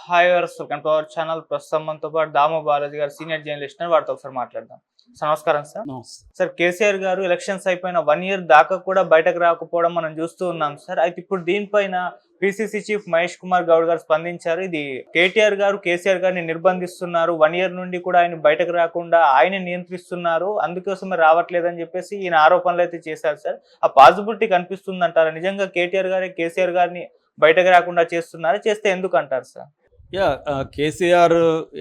Hi వర్స్ welcome to our channel. ప్రస్తుతం మనతో పాటు దామో బాలాజీ గారు సీనియర్ జర్నలిస్ట్, వారితో ఒకసారి మాట్లాడదాం. సార్ నమస్కారం సార్. నమస్తే. సార్, కేసీఆర్ గారు ఎలక్షన్స్ అయిపోయిన 1 ఇయర్ దాకా కూడా బయటకు రాకపోవడం మనం చూస్తూ ఉన్నాం సార్. అయితే ఇప్పుడు దీనిపైన పిసిసి చీఫ్ మహేష్ కుమార్ గౌడ్ గారు స్పందించారు. ఇది కేటీఆర్ గారు కేసీఆర్ గారిని నిర్బంధిస్తున్నారు, 1 ఇయర్ నుండి కూడా ఆయన బయటకు రాకుండా ఆయన నియంత్రిస్తున్నారు, అందుకోసమే రావట్లేదని చెప్పేసి ఈయన ఆరోపణలు అయితే చేశారు సార్. ఆ పాసిబిలిటీ కనిపిస్తుంది అంటారా? నిజంగా కేటీఆర్ గారే కేసీఆర్ గారిని బయటకు రాకుండా చేస్తున్నారా? చేస్తే ఎందుకు అంటారు సార్? కేసీఆర్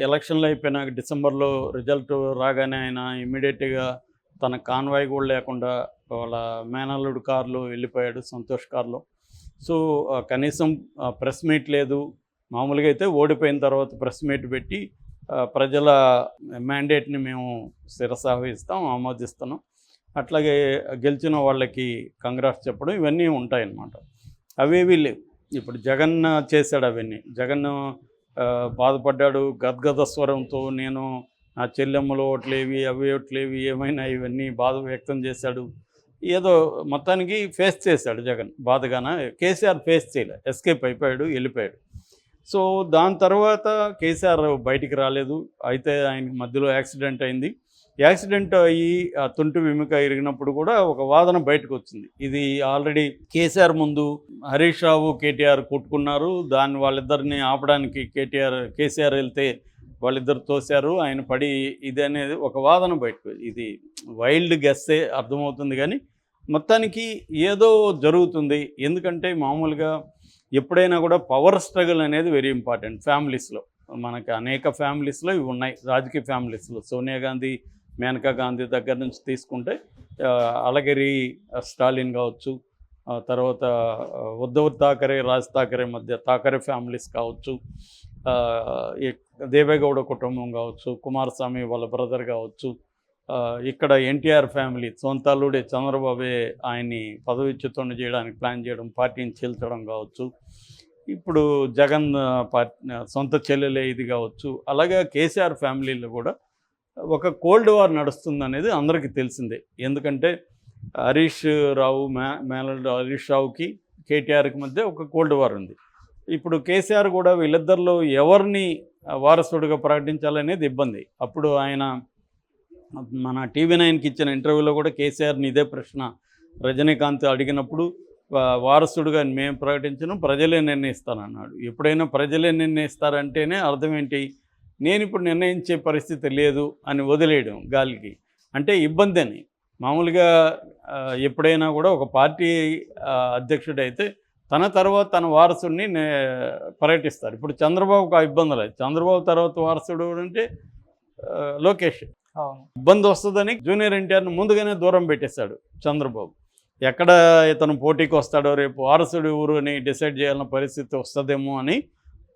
ఎలక్షన్లు అయిపోయినాక డిసెంబర్లో రిజల్ట్ రాగానే ఆయన ఇమ్మీడియట్గా తన కాన్వాయ్ కూడా లేకుండా వాళ్ళ మేనల్లుడు కారులో వెళ్ళిపోయాడు, సంతోష్ కారులో. సో కనీసం ప్రెస్ మీట్ లేదు. మామూలుగా అయితే ఓడిపోయిన తర్వాత ప్రెస్ మీట్ పెట్టి ప్రజల మ్యాండేట్ని మేము శిరసావహిస్తాం, ఆమోదిస్తున్నాం, అట్లాగే గెలిచిన వాళ్ళకి కంగ్రాట్స్ చెప్పడం, ఇవన్నీ ఉంటాయన్నమాట. అవేవి లేవు. ఇప్పుడు జగన్ చేశాడు అవన్నీ. జగన్ బాధపడ్డాడు గద్గద స్వరంతో, నేను నా చెల్లెమ్మలు ఓట్లేవి అవి ఓట్లేవి ఏమైనా ఇవన్నీ బాధ వ్యక్తం చేశాడు. ఏదో మొత్తానికి ఫేస్ చేశాడు జగన్ బాధగాన. కేసీఆర్ ఫేస్ చేయలే, ఎస్కేప్ అయిపోయాడు, వెళ్ళిపోయాడు. సో దాని తర్వాత కేసీఆర్ బయటికి రాలేదు. అయితే ఆయనకి మధ్యలో యాక్సిడెంట్ అయింది. యాక్సిడెంట్ అయ్యి ఆ తుంటి వెముక ఇరిగినప్పుడు కూడా ఒక వాదన బయటకు వచ్చింది. ఇది ఆల్రెడీ కేసీఆర్ ముందు హరీష్ రావు కేటీఆర్ కొట్టుకున్నారు, దాన్ని వాళ్ళిద్దరిని ఆపడానికి కేసీఆర్ వెళ్తే వాళ్ళిద్దరు తోశారు, ఆయన పడి ఇది అనేది ఒక వాదన బయటకు. ఇది వైల్డ్ గెస్సే అర్థమవుతుంది, కానీ మొత్తానికి ఏదో జరుగుతుంది. ఎందుకంటే మామూలుగా ఎప్పుడైనా కూడా పవర్ స్ట్రగుల్ అనేది వెరీ ఇంపార్టెంట్. ఫ్యామిలీస్లో మనకి అనేక ఫ్యామిలీస్లో ఇవి ఉన్నాయి. రాజకీయ ఫ్యామిలీస్లో సోనియా గాంధీ, మేనకా గాంధీ దగ్గర నుంచి తీసుకుంటే అలగిరి స్టాలిన్ కావచ్చు, తర్వాత ఉద్ధవ్ థాకరే, రాజ్ థాకరే మధ్య థాకరే ఫ్యామిలీస్ కావచ్చు, దేవేగౌడ కుటుంబం కావచ్చు, కుమారస్వామి వాళ్ళ బ్రదర్ కావచ్చు, ఇక్కడ ఎన్టీఆర్ ఫ్యామిలీ సొంతలుడే చంద్రబాబే ఆయన్ని పదవిచ్యుతం చేయడానికి ప్లాన్ చేయడం, పార్టీని చీల్చడం కావచ్చు, ఇప్పుడు జగన్ సొంత చెల్లెలే ఇది కావచ్చు. అలాగే కేసీఆర్ ఫ్యామిలీలో కూడా ఒక కోల్డ్ వార్ నడుస్తుంది అనేది అందరికీ తెలిసిందే. ఎందుకంటే హరీష్ రావు మేనల్లుడు హరీష్ రావుకి కేటీఆర్కి మధ్య ఒక కోల్డ్ వార్ ఉంది. ఇప్పుడు కేసీఆర్ కూడా వీళ్ళిద్దరిలో ఎవరిని వారసుడిగా ప్రకటించాలనేది ఇబ్బంది. అప్పుడు ఆయన మన టీవీ9కి ఇచ్చిన ఇంటర్వ్యూలో కూడా కేసీఆర్ని ఇదే ప్రశ్న రజనీకాంత్ అడిగినప్పుడు, వారసుడుగా మేము ప్రకటించను, ప్రజలే నిర్ణయిస్తానన్నాడు. ఎప్పుడైనా ప్రజలే నిర్ణయిస్తారంటేనే అర్థం ఏంటి? నేను ఇప్పుడు నిర్ణయించే పరిస్థితి లేదు అని వదిలేయడం గాలికి, అంటే ఇబ్బంది అని. మామూలుగా ఎప్పుడైనా కూడా ఒక పార్టీ అధ్యక్షుడైతే తన తర్వాత తన వారసుడిని పర్యటిస్తారు. ఇప్పుడు చంద్రబాబుకు ఆ ఇబ్బంది లేదు. చంద్రబాబు తర్వాత వారసుడు అంటే లోకేష్. ఇబ్బంది వస్తుందని జూనియర్ ఎన్టీఆర్ని ముందుగానే దూరం పెట్టేశాడు చంద్రబాబు. ఎక్కడ ఇతను పోటీకి వస్తాడో, రేపు వారసుడు ఊరు అని డిసైడ్ చేయాలన్న పరిస్థితి వస్తుందేమో అని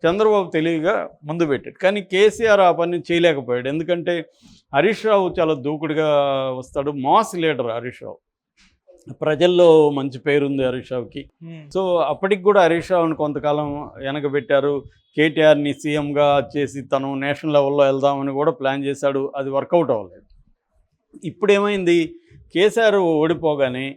చంద్రబాబు తెలివిగా ముందు పెట్టాడు. కానీ కేసీఆర్ ఆ పని చేయలేకపోయాడు. ఎందుకంటే హరీష్ రావు చాలా దూకుడుగా వస్తాడు, మాస్ లీడర్ హరీష్ రావు. ప్రజల్లో మంచి పేరుంది హరీష్ రావుకి. సో అప్పటికి కూడా హరీష్ రావుని కొంతకాలం వెనకబెట్టారు. కేటీఆర్ని సీఎంగా చేసి తను నేషనల్ లెవెల్లో వెళ్దామని కూడా ప్లాన్ చేశాడు. అది వర్కౌట్ అవ్వలేదు. ఇప్పుడు ఏమైంది? కేసీఆర్ ఓడిపోగానే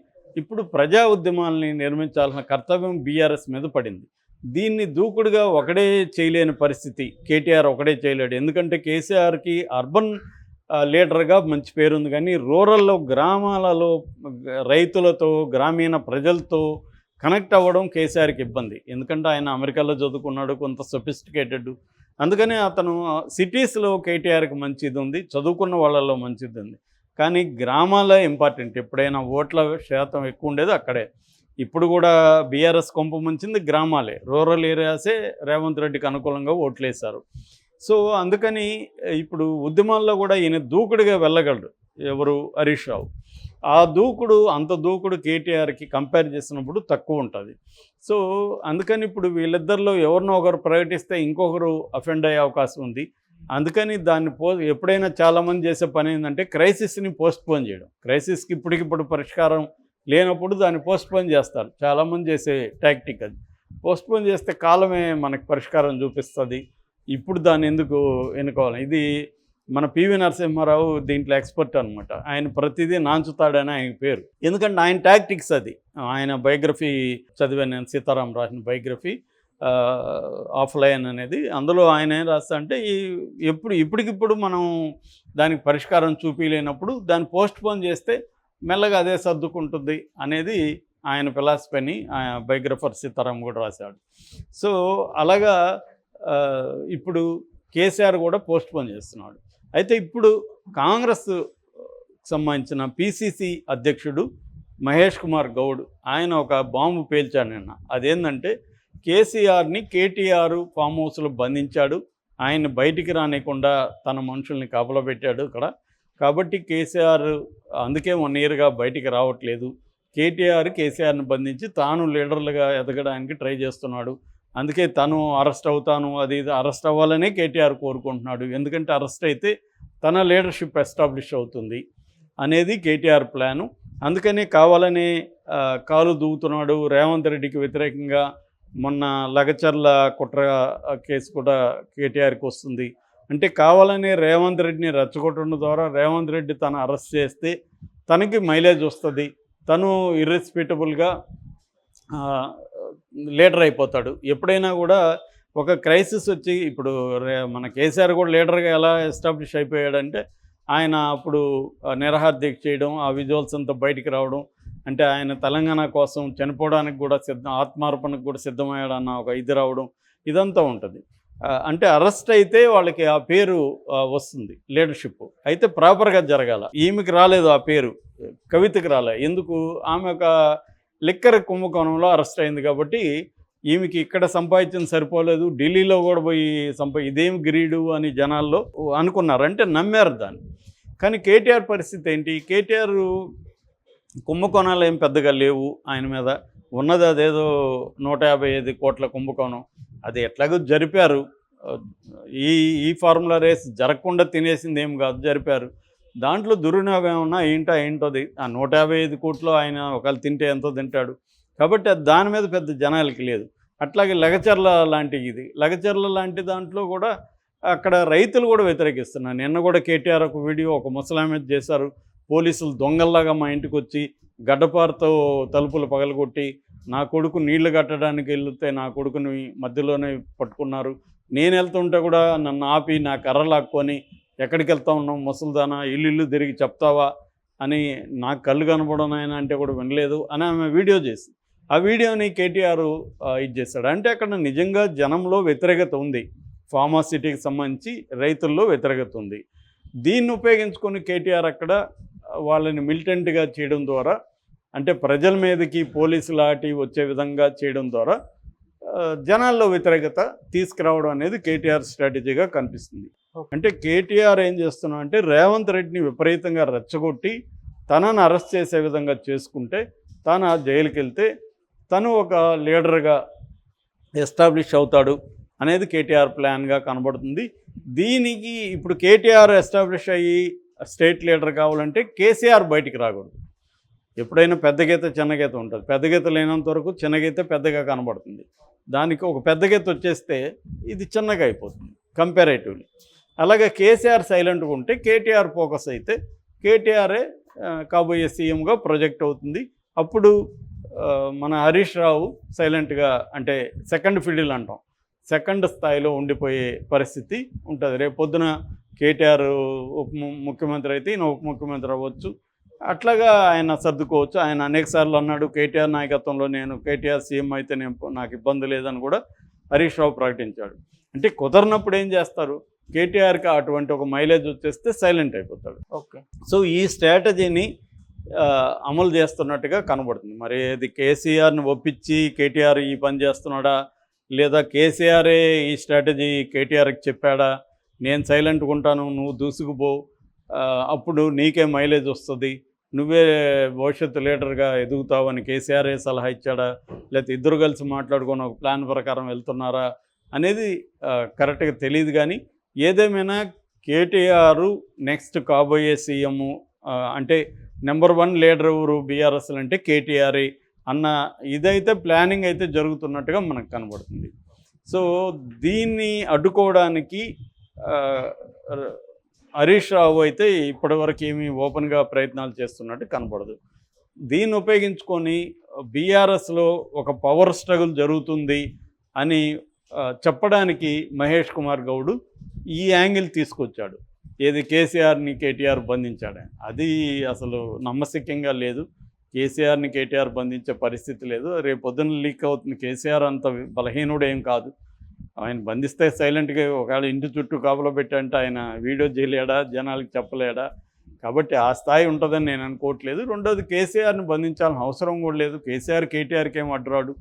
ఇప్పుడు ప్రజా ఉద్యమాలని నిర్మించాల్సిన కర్తవ్యం బీఆర్ఎస్ మీద పడింది. దీన్ని దూకుడుగా ఒకడే చేయలేని పరిస్థితి. కేటీఆర్ ఒకడే చేయలేడు. ఎందుకంటే కేసీఆర్కి అర్బన్ లీడర్గా మంచి పేరుంది, కానీ రూరల్లో గ్రామాలలో రైతులతో గ్రామీణ ప్రజలతో కనెక్ట్ అవ్వడం కేసీఆర్కి ఇబ్బంది. ఎందుకంటే ఆయన అమెరికాలో చదువుకున్నాడు, కొంత సొఫిస్టికేటెడ్. అందుకనే అతను సిటీస్లో కేటీఆర్కి మంచిది ఉంది, చదువుకున్న వాళ్ళలో మంచిది ఉంది, కానీ గ్రామాలే ఇంపార్టెంట్. ఎప్పుడైనా ఓట్ల శాతం ఎక్కువ ఉండేది అక్కడే. ఇప్పుడు కూడా బీఆర్ఎస్ కొంప ముంచింది గ్రామాలే. రూరల్ ఏరియాసే రేవంత్ రెడ్డికి అనుకూలంగా ఓట్లేశారు. సో అందుకని ఇప్పుడు ఉద్యమాల్లో కూడా ఈయన దూకుడుగా వెళ్ళగలడు. ఎవరు? హరీష్ రావు. ఆ దూకుడు, అంత దూకుడు కేటీఆర్కి కంపేర్ చేసినప్పుడు తక్కువ ఉంటుంది. సో అందుకని ఇప్పుడు వీళ్ళిద్దరిలో ఎవరినో ఒకరు ప్రకటిస్తే ఇంకొకరు అఫెండ్ అయ్యే అవకాశం ఉంది. అందుకని దాన్ని ఎప్పుడైనా చాలామంది చేసే పని ఏంటంటే క్రైసిస్ని పోస్ట్పోన్ చేయడం. క్రైసిస్కి ఇప్పటికిప్పుడు పరిష్కారం లేనప్పుడు దాన్ని పోస్ట్పోన్ చేస్తారు. చాలామంది చేసే టాక్టిక్ అది. పోస్ట్పోన్ చేస్తే కాలమే మనకు పరిష్కారం చూపిస్తుంది. ఇప్పుడు దాన్ని ఎందుకు ఎన్నుకోవాలి? ఇది మన పివి నరసింహారావు దీంట్లో ఎక్స్పర్ట్ అనమాట. ఆయన ప్రతిదీ నాంచుతాడని ఆయన పేరు. ఎందుకంటే ఆయన టాక్టిక్స్ అది. ఆయన బయోగ్రఫీ చదివాను నేను, సీతారాం రాసిన బయోగ్రఫీ. ఆఫ్లైన్ అనేది. అందులో ఆయన ఏం రాస్తా అంటే ఇప్పటికిప్పుడు మనం దానికి పరిష్కారం చూపించలేనప్పుడు దాన్ని పోస్ట్పోన్ చేస్తే మెల్లగా అదే సర్దుకుంటుంది అనేది ఆయన ఫిలాసఫీని బయోగ్రఫర్ సీతారాం కూడా రాశాడు. సో అలాగా ఇప్పుడు కేసీఆర్ కూడా పోస్ట్పోన్ చేస్తున్నాడు. అయితే ఇప్పుడు కాంగ్రెస్ సంబంధించిన పిసిసి అధ్యక్షుడు మహేష్ కుమార్ గౌడ్ ఆయన ఒక బాంబు పేల్చాడు నిన్న. అదేంటంటే కేసీఆర్ని కేటీఆర్ ఫామ్ హౌస్లో బంధించాడు, ఆయన బయటికి రానియకుండా తన మనుషుల్ని కాపలా పెట్టాడు ఇక్కడ. కాబట్టి కేసీఆర్ అందుకే 1 ఇయర్గా బయటికి రావట్లేదు. కేసీఆర్ని బంధించి తాను లీడర్లుగా ఎదగడానికి ట్రై చేస్తున్నాడు. అందుకే తను అరెస్ట్ అవుతాను అది అరెస్ట్ అవ్వాలనే కేటీఆర్ కోరుకుంటున్నాడు. ఎందుకంటే అరెస్ట్ అయితే తన లీడర్షిప్ ఎస్టాబ్లిష్ అవుతుంది అనేది కేటీఆర్ ప్లాను. అందుకని కావాలని కాలు దూవుతున్నాడు. రేవంత్ రెడ్డికి వ్యతిరేకంగా మొన్న లగచర్ల కుట్ర కేసు కూడా కేటీఆర్కి వస్తుంది. అంటే కావాలని రేవంత్ రెడ్డిని రెచ్చగొట్టడం ద్వారా రేవంత్ రెడ్డి తను అరెస్ట్ చేస్తే తనకి మైలేజ్ వస్తుంది, తను ఇర్రెస్పెక్టబుల్గా లీడర్ అయిపోతాడు. ఎప్పుడైనా కూడా ఒక క్రైసిస్ వచ్చి ఇప్పుడు మన కేసీఆర్ కూడా లీడర్గా ఎలా ఎస్టాబ్లిష్ అయిపోయాడంటే ఆయన అప్పుడు నిరాహార దీక్ష చేయడం, ఆ విజువల్స్ అంతా బయటికి రావడం, అంటే ఆయన తెలంగాణ కోసం చనిపోవడానికి కూడా ఆత్మార్పణకు కూడా సిద్ధమయ్యాడన్న ఒక ఇది రావడం, ఇదంతా ఉంటుంది. అంటే అరెస్ట్ అయితే వాళ్ళకి ఆ పేరు వస్తుంది లీడర్షిప్. అయితే ప్రాపర్గా జరగాల. ఈమెకి రాలేదు ఆ పేరు, కవితకి రాలే. ఎందుకు? ఆమె ఒక లిక్కర్ కుంభకోణంలో అరెస్ట్ అయింది కాబట్టి ఈమెకి ఇక్కడ సంపాదించిన సరిపోలేదు, ఢిల్లీలో కూడా పోయి ఇదేమి గ్రీడు అని జనాల్లో అనుకున్నారు, అంటే నమ్మారు దాన్ని. కానీ కేటీఆర్ పరిస్థితి ఏంటి? కేటీఆర్ కుంభకోణాలు ఏం పెద్దగా లేవు ఆయన మీద. ఉన్నది అదేదో 155 కోట్ల కుంభకోణం, అది ఎట్లాగో జరిపారు. ఈ ఫార్ములా రేస్ జరగకుండా తినేసింది ఏం కాదు, జరిపారు. దాంట్లో దుర్వినియోగం ఏమన్నా ఏంటోది. ఆ 155 కోట్లు ఆయన ఒకవేళ తింటే ఎంతో తింటాడు కాబట్టి దాని మీద పెద్ద జనాలకి లేదు. అట్లాగే లగచర్ల లాంటి దాంట్లో కూడా అక్కడ రైతులు కూడా వ్యతిరేకిస్తున్నారు. నిన్న కూడా కేటీఆర్ ఒక వీడియో ఒక ముసలామె చేశారు. పోలీసులు దొంగల్లాగా మా ఇంటికి వచ్చి గడ్డపారతో తలుపులు పగలగొట్టి నా కొడుకు నీళ్లు కట్టడానికి వెళ్తే నా కొడుకుని మధ్యలోనే పట్టుకున్నారు. నేను వెళ్తుంటే కూడా నన్ను ఆపి నా కర్ర లాక్కొని ఎక్కడికి వెళ్తా ఉన్నాం ముసల్దానా, ఇల్లు తిరిగి చెప్తావా అని నాకు కళ్ళు కనపడడం ఆయన అంటే కూడా వినలేదు అని ఆమె వీడియో చేసి ఆ వీడియోని కేటీఆర్ ఇది చేశాడు. అంటే అక్కడ నిజంగా జనంలో వ్యతిరేకత ఉంది, ఫార్మాసిటీకి సంబంధించి రైతుల్లో వ్యతిరేకత ఉంది. దీన్ని ఉపయోగించుకొని కేటీఆర్ అక్కడ వాళ్ళని మిలిటెంట్గా చేయడం ద్వారా, అంటే ప్రజల మీదకి పోలీసు లాటి వచ్చే విధంగా చేయడం ద్వారా జనాల్లో వ్యతిరేకత తీసుకురావడం అనేది కేటీఆర్ స్ట్రాటజీగా కనిపిస్తుంది. అంటే కేటీఆర్ ఏం చేస్తున్నాం అంటే రేవంత్ రెడ్డిని విపరీతంగా రెచ్చగొట్టి తనను అరెస్ట్ చేసే విధంగా చేసుకుంటే తను జైలుకి వెళ్తే తను ఒక లీడర్గా ఎస్టాబ్లిష్ అవుతాడు అనేది కేటీఆర్ ప్లాన్గా కనబడుతుంది. దీనికి ఇప్పుడు కేటీఆర్ ఎస్టాబ్లిష్ అయ్యి స్టేట్ లీడర్ కావాలంటే కేసీఆర్ బయటికి రాకూడదు. ఎప్పుడైనా పెద్ద గీత చిన్న గీత ఉంటుంది. పెద్ద గీత లేనంత వరకు చిన్న గీత పెద్దగా కనబడుతుంది. దానికి ఒక పెద్ద గీత వచ్చేస్తే ఇది చిన్నగా అయిపోతుంది కంపారేటివ్లీ. అలాగే కేసీఆర్ సైలెంట్గా ఉంటే కేటీఆర్ ఫోకస్ అయితే కేటీఆరే కాబోయే సీఎంగా ప్రొజెక్ట్ అవుతుంది. అప్పుడు మన హరీష్ రావు సైలెంట్గా, అంటే సెకండ్ ఫిడిల్ అంటాం, సెకండ్ స్థాయిలో ఉండిపోయే పరిస్థితి ఉంటుంది. రేపు పొద్దున కేటీఆర్ ముఖ్యమంత్రి అయితే ఈయన ఉప ముఖ్యమంత్రి అవ్వచ్చు. అట్లాగా ఆయన సర్దుకోవచ్చు. ఆయన అనేకసార్లు అన్నాడు కేటీఆర్ నాయకత్వంలో కేటీఆర్ సీఎం అయితే నాకు ఇబ్బంది లేదని కూడా హరీష్ రావు ప్రకటించాడు. అంటే కుదరనప్పుడు ఏం చేస్తారు, కేటీఆర్కి అటువంటి ఒక మైలేజ్ వచ్చేస్తే సైలెంట్ అయిపోతాడు. ఓకే. సో ఈ స్ట్రాటజీని అమలు చేస్తున్నట్టుగా కనబడుతుంది. మరి అది కేసీఆర్ని ఒప్పించి కేటీఆర్ ఈ పని చేస్తున్నాడా, లేదా కేసీఆరే ఈ స్ట్రాటజీ కేటీఆర్కి చెప్పాడా, నేను సైలెంట్గా ఉంటాను నువ్వు దూసుకుపో అప్పుడు నీకే మైలేజ్ వస్తుంది, నువ్వే భవిష్యత్తు లీడర్గా ఎదుగుతావు అని కేసీఆరే సలహా ఇచ్చాడా, లేకపోతే ఇద్దరు కలిసి మాట్లాడుకొని ఒక ప్లాన్ ప్రకారం వెళ్తున్నారా అనేది కరెక్ట్గా తెలియదు. కానీ ఏదేమైనా కేటీఆర్ నెక్స్ట్ కాబోయే సీఎం, అంటే నెంబర్ 1 లీడర్ ఎవరు బీఆర్ఎస్లు అంటే కేటీఆర్ఏ అన్న ఇదైతే ప్లానింగ్ అయితే జరుగుతున్నట్టుగా మనకు కనబడుతుంది. సో దీన్ని అడ్డుకోవడానికి హరీష్ రావు అయితే ఇప్పటివరకు ఏమీ ఓపెన్గా ప్రయత్నాలు చేస్తున్నట్టు కనబడదు. దీన్ని ఉపయోగించుకొని బీఆర్ఎస్లో ఒక పవర్ స్ట్రగుల్ జరుగుతుంది అని చెప్పడానికి మహేష్ కుమార్ గౌడ్ ఈ యాంగిల్ తీసుకొచ్చాడు. ఏది కేసీఆర్ని కేటీఆర్ బంధించాడని. అది అసలు నమ్మశక్యంగా లేదు. కేసీఆర్ని కేటీఆర్ బంధించే పరిస్థితి లేదు. రేపు పొద్దున్న లీక్ అవుతుంది. కేసీఆర్ అంత బలహీనుడేం కాదు. ఆయన బంధిస్తే సైలెంట్గా ఒకవేళ ఇంటి చుట్టూ కాపలా పెట్టంటే ఆయన వీడియో చేయలేడా, జనాలకు చెప్పలేడా? కాబట్టి ఆ స్థాయి ఉంటుందని నేను అనుకోవట్లేదు. రెండోది కేసీఆర్ని బంధించాల్సిన అవసరం కూడా లేదు. కేసీఆర్ కేటీఆర్కి ఏం అడ్డురాడు.